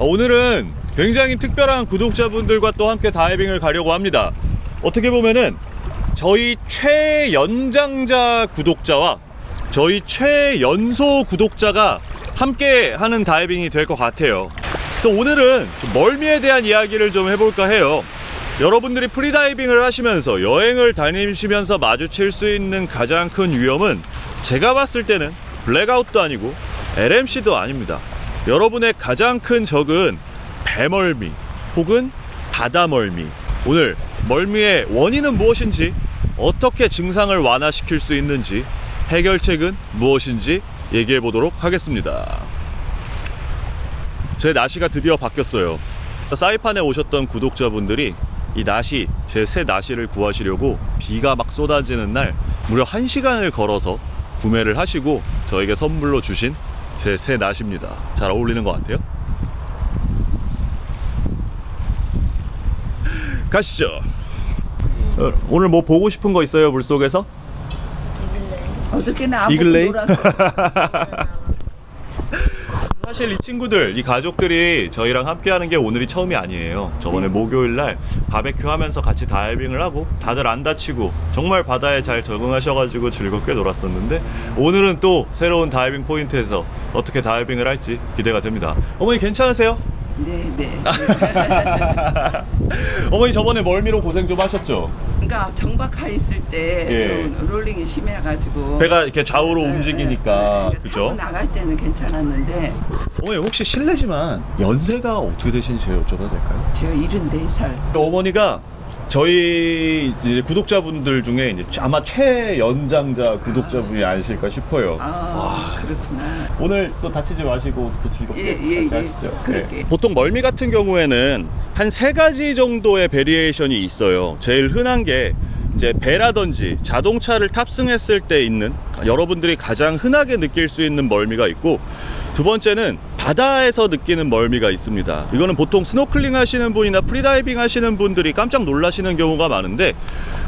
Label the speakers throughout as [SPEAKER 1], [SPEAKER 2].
[SPEAKER 1] 오늘은 굉장히 특별한 구독자분들과 또 함께 다이빙을 가려고 합니다. 어떻게 보면은 저희 최연장자 구독자와 저희 최연소 구독자가 함께 하는 다이빙이 될 것 같아요. 그래서 오늘은 좀 멀미에 대한 이야기를 좀 해볼까 해요. 여러분들이 프리다이빙을 하시면서 여행을 다니시면서 마주칠 수 있는 가장 큰 위험은 제가 봤을 때는 블랙아웃도 아니고 LMC도 아닙니다. 여러분의 가장 큰 적은 배멀미 혹은 바다멀미. 오늘 멀미의 원인은 무엇인지, 어떻게 증상을 완화시킬 수 있는지, 해결책은 무엇인지 얘기해 보도록 하겠습니다. 제 나시가 드디어 바뀌었어요. 사이판에 오셨던 구독자분들이 이 나시, 제 새 나시를 구하시려고 비가 막 쏟아지는 날 무려 1시간을 걸어서 구매를 하시고 저에게 선물로 주신 제 새 나시입니다. 잘 어울리는 것 같아요? 가시죠. 오늘 뭐 보고 싶은 거 있어요, 물속에서?
[SPEAKER 2] 어저께는 안
[SPEAKER 1] 이글레이?
[SPEAKER 2] 보고 놀았어.
[SPEAKER 1] 사실 이 친구들, 이 가족들이 저희랑 함께 하는 게 오늘이 처음이 아니에요. 저번에 목요일 날 바베큐 하면서 같이 다이빙을 하고 다들 안 다치고 정말 바다에 잘 적응하셔가지고 즐겁게 놀았었는데, 오늘은 또 새로운 다이빙 포인트에서 어떻게 다이빙을 할지 기대가 됩니다. 어머니 괜찮으세요?
[SPEAKER 2] 네, 네.
[SPEAKER 1] 어머니 저번에 멀미로 고생 좀 하셨죠?
[SPEAKER 2] 그러니까 정박하 있을 때
[SPEAKER 1] 예.
[SPEAKER 2] 롤링이 심해가지고
[SPEAKER 1] 배가 이렇게 좌우로 움직이니까.
[SPEAKER 2] 네,
[SPEAKER 1] 그죠?
[SPEAKER 2] 타고 나갈 때는 괜찮았는데
[SPEAKER 1] 어머니 혹시 실례지만 연세가 어떻게 되신지 여쭤봐도 될까요?
[SPEAKER 2] 제가 74살.
[SPEAKER 1] 어머니가 저희 이제 구독자분들 중에 이제 아마 최연장자 구독자분이 아니실까 싶어요.
[SPEAKER 2] 그렇구나.
[SPEAKER 1] 오늘 또 다치지 마시고 또 즐겁게
[SPEAKER 2] 예,
[SPEAKER 1] 같이
[SPEAKER 2] 예.
[SPEAKER 1] 하시죠.
[SPEAKER 2] 그럴게요.
[SPEAKER 1] 보통 멀미 같은 경우에는 한 3가지 정도의 베리에이션이 있어요. 제일 흔한 게 이제 배라든지 자동차를 탑승했을 때 있는, 여러분들이 가장 흔하게 느낄 수 있는 멀미가 있고, 두 번째는 바다에서 느끼는 멀미가 있습니다. 이거는 보통 스노클링 하시는 분이나 프리다이빙 하시는 분들이 깜짝 놀라시는 경우가 많은데,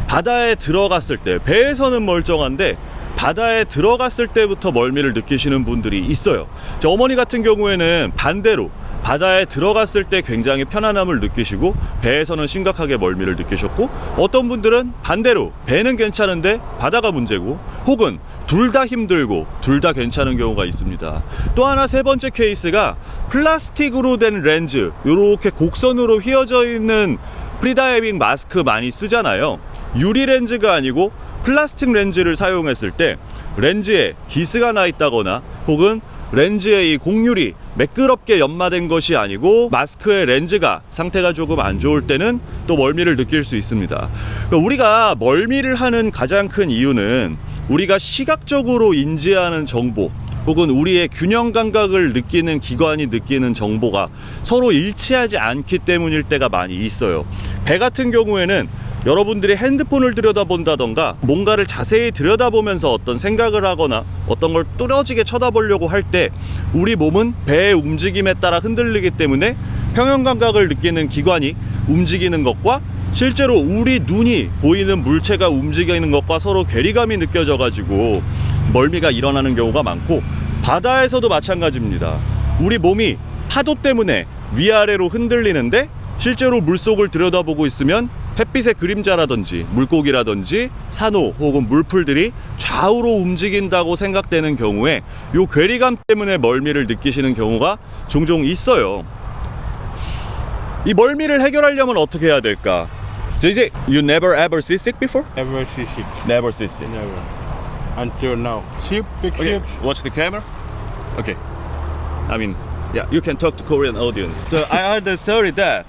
[SPEAKER 1] 바다에 들어갔을 때, 배에서는 멀쩡한데 바다에 들어갔을 때부터 멀미를 느끼시는 분들이 있어요. 저 어머니 같은 경우에는 반대로 바다에 들어갔을 때 굉장히 편안함을 느끼시고 배에서는 심각하게 멀미를 느끼셨고, 어떤 분들은 반대로 배는 괜찮은데 바다가 문제고, 혹은 둘 다 힘들고 둘 다 괜찮은 경우가 있습니다. 또 하나, 세 번째 케이스가 플라스틱으로 된 렌즈, 요렇게 곡선으로 휘어져 있는 프리다이빙 마스크 많이 쓰잖아요. 유리 렌즈가 아니고 플라스틱 렌즈를 사용했을 때 렌즈에 기스가 나 있다거나, 혹은 렌즈의 이 곡률이 매끄럽게 연마된 것이 아니고 마스크의 렌즈가 상태가 조금 안 좋을 때는 또 멀미를 느낄 수 있습니다. 그러니까 우리가 멀미를 하는 가장 큰 이유는 우리가 시각적으로 인지하는 정보, 혹은 우리의 균형 감각을 느끼는 기관이 느끼는 정보가 서로 일치하지 않기 때문일 때가 많이 있어요. 배 같은 경우에는 여러분들이 핸드폰을 들여다본다던가 뭔가를 자세히 들여다보면서 어떤 생각을 하거나 어떤 걸 뚫어지게 쳐다보려고 할 때 우리 몸은 배의 움직임에 따라 흔들리기 때문에 평형 감각을 느끼는 기관이 움직이는 것과 실제로 우리 눈이 보이는 물체가 움직이는 것과 서로 괴리감이 느껴져 가지고 멀미가 일어나는 경우가 많고, 바다에서도 마찬가지입니다. 우리 몸이 파도 때문에 위아래로 흔들리는데 실제로 물속을 들여다보고 있으면 햇빛의 그림자라든지 물고기라든지 산호 혹은 물풀들이 좌우로 움직인다고 생각되는 경우에 요 괴리감 때문에 멀미를 느끼시는 경우가 종종 있어요. 이 멀미를 해결하려면 어떻게 해야 될까? 이제 You never ever see sick before?
[SPEAKER 3] Never see sick.
[SPEAKER 1] Never see sick.
[SPEAKER 3] Never. Until now. See the
[SPEAKER 1] Okay,
[SPEAKER 3] clips.
[SPEAKER 1] watch the camera. Okay. I mean, yeah, you can talk to Korean audience. So I heard the story that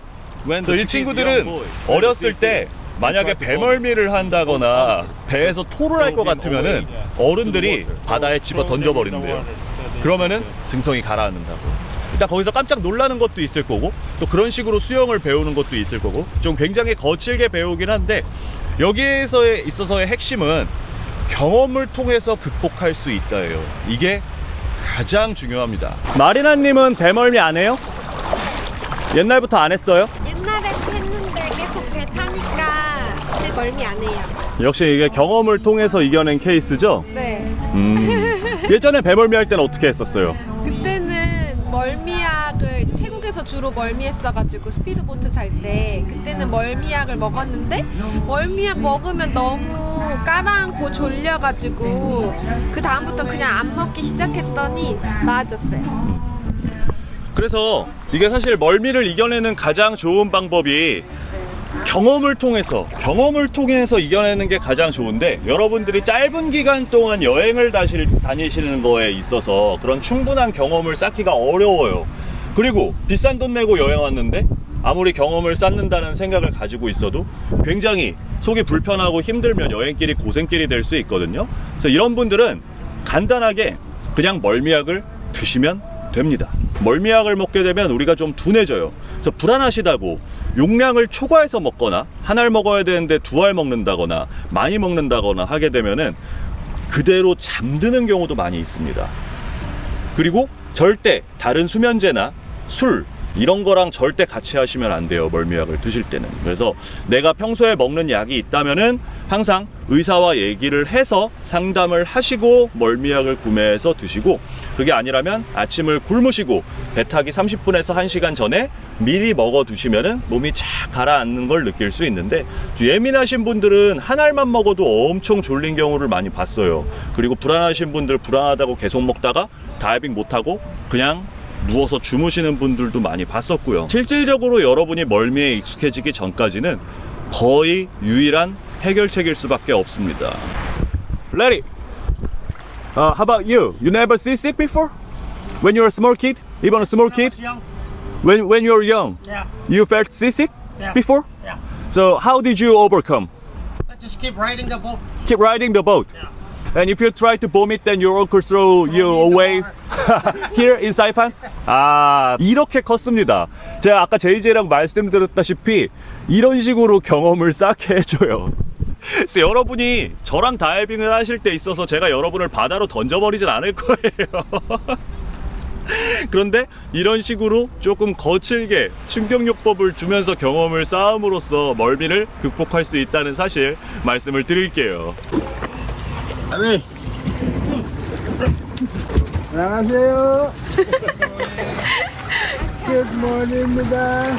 [SPEAKER 1] when 이 친구들은 어렸을 때 만약에 배멀미를 한다거나 배에서 토를 할 것 같으면은 어른들이 바다에 집어 던져버린대요. 그러면은 증상이 가라앉는다고. 일단 거기서 깜짝 놀라는 것도 있을 거고, 또 그런 식으로 수영을 배우는 것도 있을 거고, 좀 굉장히 거칠게 배우긴 한데, 여기에서 있어서의 핵심은 경험을 통해서 극복할 수 있다예요. 이게 가장 중요합니다. 마리나님은 배멀미 안 해요? 옛날부터 안 했어요?
[SPEAKER 4] 옛날에 했는데 계속 배 타니까 이제 멀미 안 해요.
[SPEAKER 1] 역시 이게 경험을 통해서 이겨낸 케이스죠?
[SPEAKER 4] 네.
[SPEAKER 1] 예전에 배멀미 할 때는 어떻게 했었어요?
[SPEAKER 4] 그때는 멀미약을 이제 태국에서 어려서 주로 멀미했어가지고 스피드보트 탈 때 그때는 멀미약을 먹었는데 멀미약 먹으면 너무 깔아앉고 졸려가지고 그 다음부터 그냥 안 먹기 시작했더니 나아졌어요.
[SPEAKER 1] 그래서 이게 사실 멀미를 이겨내는 가장 좋은 방법이 경험을 통해서 이겨내는 게 가장 좋은데, 여러분들이 짧은 기간 동안 여행을 다니시는 거에 있어서 그런 충분한 경험을 쌓기가 어려워요. 그리고 비싼 돈 내고 여행 왔는데 아무리 경험을 쌓는다는 생각을 가지고 있어도 굉장히 속이 불편하고 힘들면 여행길이 고생길이 될 수 있거든요. 그래서 이런 분들은 간단하게 그냥 멀미약을 드시면 됩니다. 멀미약을 먹게 되면 우리가 좀 둔해져요. 그래서 불안하시다고 용량을 초과해서 먹거나 한 알 먹어야 되는데 두 알 먹는다거나 많이 먹는다거나 하게 되면은 그대로 잠드는 경우도 많이 있습니다. 그리고 절대 다른 수면제나 술 이런 거랑 절대 같이 하시면 안 돼요. 멀미약을 드실 때는. 그래서 내가 평소에 먹는 약이 있다면은 항상 의사와 얘기를 해서 상담을 하시고 멀미약을 구매해서 드시고, 그게 아니라면 아침을 굶으시고 배 타기 30분에서 1시간 전에 미리 먹어 두시면은 몸이 착 가라앉는 걸 느낄 수 있는데, 예민하신 분들은 한 알만 먹어도 엄청 졸린 경우를 많이 봤어요. 그리고 불안하신 분들 불안하다고 계속 먹다가 다이빙 못하고 그냥 누워서 주무시는 분들도 많이 봤었고요. 실질적으로 여러분이 멀미에 익숙해지기 전까지는 거의 유일한 해결책일 수밖에 없습니다. Larry, how about you? You never seasick before? When you were a small kid? Even a small kid? When you were young?
[SPEAKER 5] Yeah.
[SPEAKER 1] You felt seasick
[SPEAKER 5] Yeah.
[SPEAKER 1] before?
[SPEAKER 5] Yeah.
[SPEAKER 1] So how did you overcome?
[SPEAKER 5] I just keep riding the boat.
[SPEAKER 1] Keep riding the boat.
[SPEAKER 5] Yeah.
[SPEAKER 1] And if you try to vomit, then your uncle throw you
[SPEAKER 5] me in the
[SPEAKER 1] away here in Saipan. 아, 이렇게 컸습니다. 제가 아까 JJ랑 말씀드렸다시피 이런 식으로 경험을 쌓게 해줘요. 그래서 여러분이 저랑 다이빙을 하실 때 있어서 제가 여러분을 바다로 던져버리진 않을 거예요. 그런데 이런 식으로 조금 거칠게 충격요법을 주면서 경험을 쌓음으로써 멀미를 극복할 수 있다는 사실 말씀을 드릴게요.
[SPEAKER 3] Ani. 안녕하세요. Good morning입니다.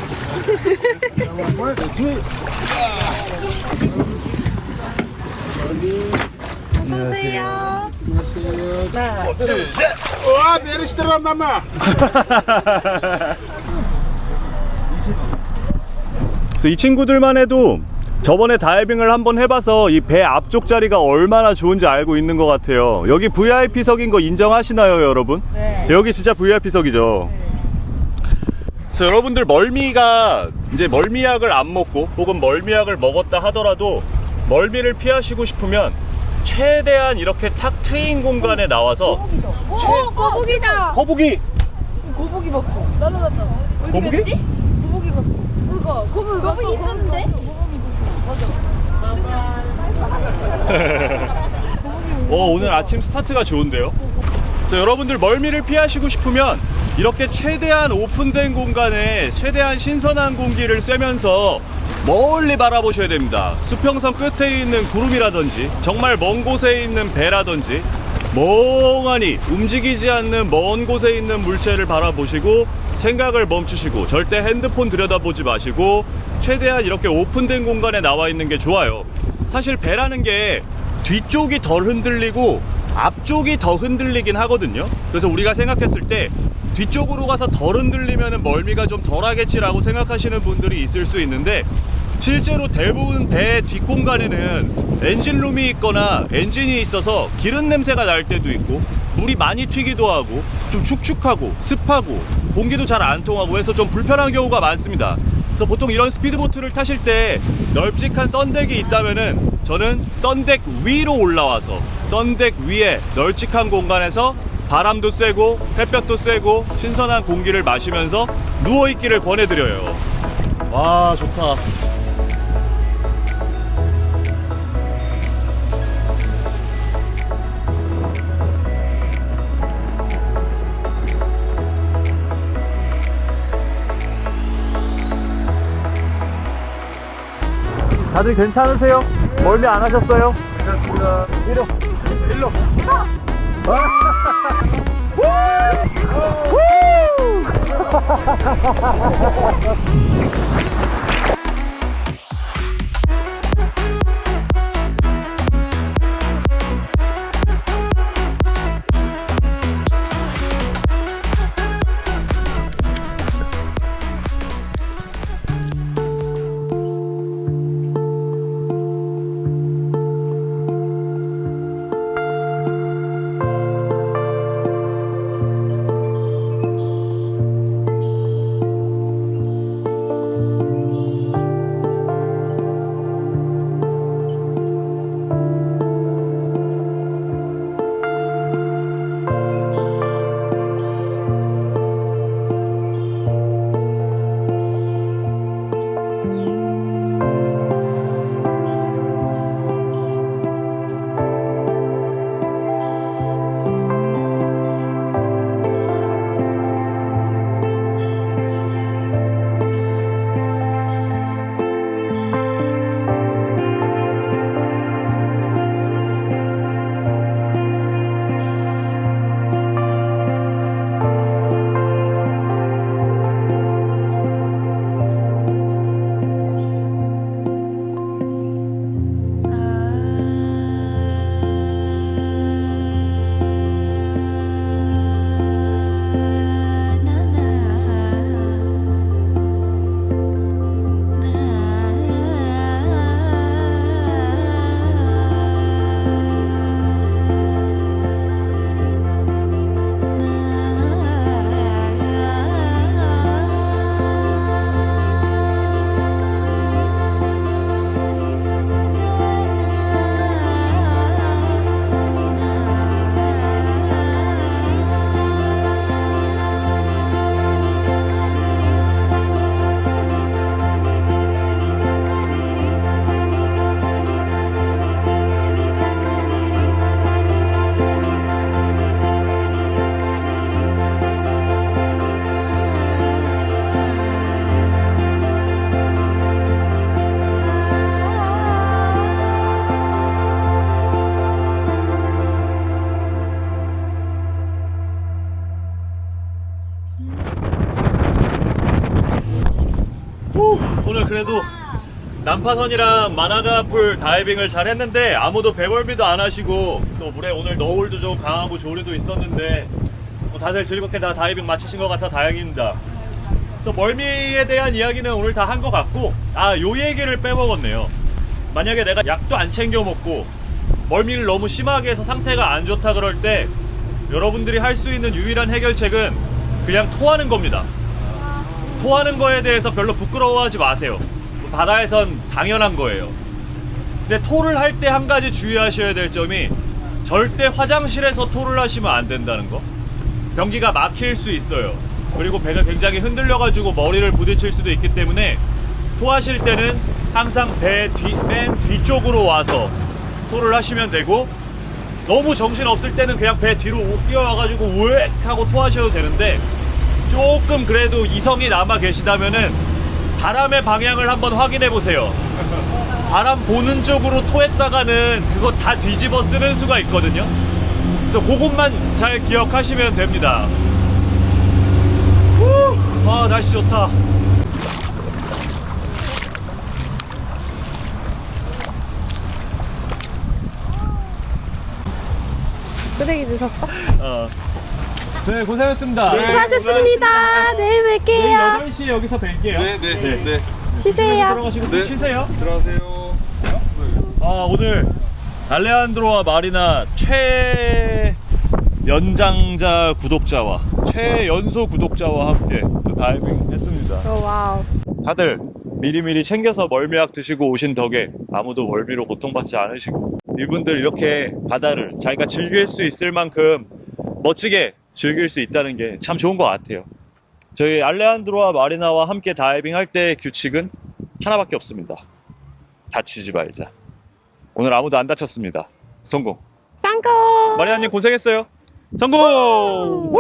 [SPEAKER 4] 어서오세요.
[SPEAKER 3] 와, 베리스트라 마마.
[SPEAKER 1] 그래서 이 친구들만 해도 저번에 다이빙을 한번 해봐서 이 배 앞쪽 자리가 얼마나 좋은지 알고 있는 것 같아요. 여기 VIP석인 거 인정하시나요, 여러분?
[SPEAKER 2] 네.
[SPEAKER 1] 여기 진짜 VIP석이죠. 그래서 여러분들 멀미가 이제 멀미약을 안 먹고 혹은 멀미약을 먹었다 하더라도 멀미를 피하시고 싶으면 최대한 이렇게 탁 트인 공간에 나와서
[SPEAKER 4] 거북이다.
[SPEAKER 1] 거북이!
[SPEAKER 6] 거북이 봤어. 날라갔다.
[SPEAKER 1] 거북이?
[SPEAKER 6] 거북이 봤어. 그러니까 거북이 있었는데?
[SPEAKER 1] 오늘 아침 스타트가 좋은데요? 그래서 여러분들 멀미를 피하시고 싶으면 이렇게 최대한 오픈된 공간에 최대한 신선한 공기를 쐬면서 멀리 바라보셔야 됩니다. 수평선 끝에 있는 구름이라든지 정말 먼 곳에 있는 배라든지 멍하니 움직이지 않는 먼 곳에 있는 물체를 바라보시고 생각을 멈추시고 절대 핸드폰 들여다보지 마시고 최대한 이렇게 오픈된 공간에 나와 있는 게 좋아요. 사실 배라는 게 뒤쪽이 덜 흔들리고 앞쪽이 더 흔들리긴 하거든요. 그래서 우리가 생각했을 때 뒤쪽으로 가서 덜 흔들리면 멀미가 좀 덜하겠지라고 생각하시는 분들이 있을 수 있는데, 실제로 대부분 배 뒷공간에는 엔진룸이 있거나 엔진이 있어서 기름 냄새가 날 때도 있고 물이 많이 튀기도 하고 좀 축축하고 습하고 공기도 잘 안 통하고 해서 좀 불편한 경우가 많습니다. 그래서 보통 이런 스피드보트를 타실 때 널찍한 썬덱이 있다면은 저는 썬덱 위로 올라와서 썬덱 위에 널찍한 공간에서 바람도 쐬고 햇볕도 쐬고 신선한 공기를 마시면서 누워있기를 권해드려요. 와, 좋다. 다들 괜찮으세요? 멀미 안 하셨어요? 일로. 오늘 그래도 난파선이랑 마나가풀 다이빙을 잘 했는데 아무도 배멀미도 안 하시고 또 물에 오늘 너울도 좀 강하고 조류도 있었는데 뭐 다들 즐겁게 다 다이빙 마치신 것 같아 다행입니다. 그래서 멀미에 대한 이야기는 오늘 다 한 것 같고 요 얘기를 빼먹었네요. 만약에 내가 약도 안 챙겨 먹고 멀미를 너무 심하게 해서 상태가 안 좋다 그럴 때 여러분들이 할 수 있는 유일한 해결책은 그냥 토하는 겁니다. 토하는 거에 대해서 별로 부끄러워하지 마세요. 바다에선 당연한 거예요. 근데 토를 할 때 한 가지 주의하셔야 될 점이 절대 화장실에서 토를 하시면 안 된다는 거. 변기가 막힐 수 있어요. 그리고 배가 굉장히 흔들려가지고 머리를 부딪힐 수도 있기 때문에 토하실 때는 항상 배 맨 뒤쪽으로 와서 토를 하시면 되고, 너무 정신 없을 때는 그냥 배 뒤로 뛰어와가지고 우엑 하고 토하셔도 되는데, 조금 그래도 이성이 남아 계시다면은 바람의 방향을 한번 확인해 보세요. 바람 보는 쪽으로 토했다가는 그거 다 뒤집어 쓰는 수가 있거든요. 그래서 그것만 잘 기억하시면 됩니다. 날씨 좋다.
[SPEAKER 4] 쓰레기 주셨어?
[SPEAKER 1] 네, 고생했습니다.
[SPEAKER 4] 수고하셨습니다. 내일 뵐게요.
[SPEAKER 1] 8시에 여기서 뵐게요. 네.
[SPEAKER 4] 쉬세요.
[SPEAKER 1] 들어가시고 네. 쉬세요.
[SPEAKER 3] 들어가세요.
[SPEAKER 1] 오늘 알레한드로와 마리나 최연장자 구독자와 최연소 구독자와 함께 또 다이빙 했습니다.
[SPEAKER 4] 와우.
[SPEAKER 1] 다들 미리미리 챙겨서 멀미약 드시고 오신 덕에 아무도 멀미로 고통받지 않으시고, 이분들 이렇게 바다를 자기가 즐길 수 있을 만큼 멋지게 즐길 수 있다는 게 참 좋은 것 같아요. 저희 알레한드로와 마리나와 함께 다이빙 할 때의 규칙은 하나밖에 없습니다. 다치지 말자. 오늘 아무도 안 다쳤습니다. 성공.
[SPEAKER 4] 성공.
[SPEAKER 1] 마리나님 고생했어요. 성공! 우!